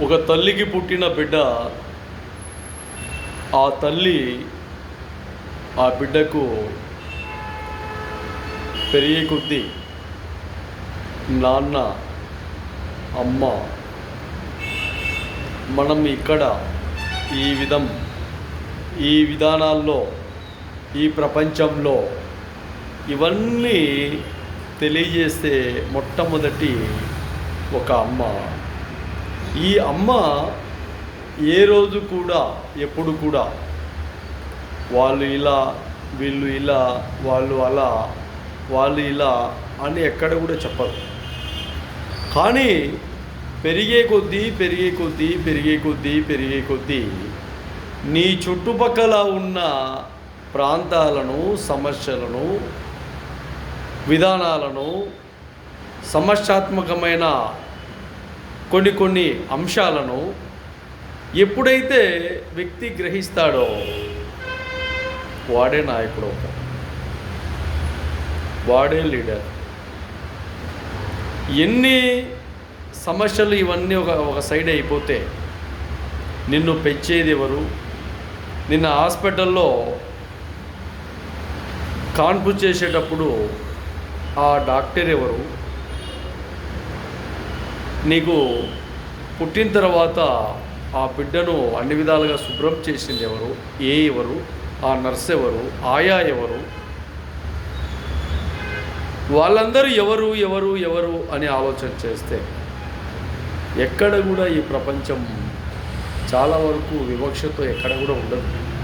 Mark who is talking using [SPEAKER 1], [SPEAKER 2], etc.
[SPEAKER 1] ఒక తల్లికి పుట్టిన బిడ్డ, ఆ తల్లి ఆ బిడ్డకు పెరిగే కొద్దీ నాన్న, అమ్మ, మనం ఇక్కడ ఈ విధానాల్లో, ఈ ప్రపంచంలో ఇవన్నీ తెలియజేస్తే మొట్టమొదటి ఒక అమ్మ. ఈ అమ్మ ఏ రోజు కూడా, ఎప్పుడు కూడా వాళ్ళు ఇలా, వీళ్ళు ఇలా, వాళ్ళు అలా, వాళ్ళు ఇలా అని ఎక్కడ కూడా చెప్పరు. కానీ పెరిగే కొద్దీ నీ చుట్టుపక్కల ఉన్న ప్రాంతాలను, సమస్యలను, విధానాలను, సమస్యాత్మకమైన కొన్ని అంశాలను ఎప్పుడైతే వ్యక్తి గ్రహిస్తాడో వాడే నాయకుడు, వాడే లీడర్. ఎన్ని సమస్యలు ఇవన్నీ ఒక సైడ్ అయిపోతే నిన్ను పెంచేది ఎవరు, నిన్న హాస్పిటల్లో కాన్పు చేసేటప్పుడు ఆ డాక్టర్ ఎవరు, నీకు పుట్టిన తర్వాత ఆ బిడ్డను అన్ని విధాలుగా శుభ్రం చేసింది ఎవరు, ఎవరు, ఆ నర్స్ ఎవరు, ఆయా ఎవరు, వాళ్ళందరూ ఎవరు అని ఆలోచన చేస్తే ఎక్కడ కూడా ఈ ప్రపంచం చాలా వరకు వివక్షతో ఎక్కడ కూడా ఉండదు.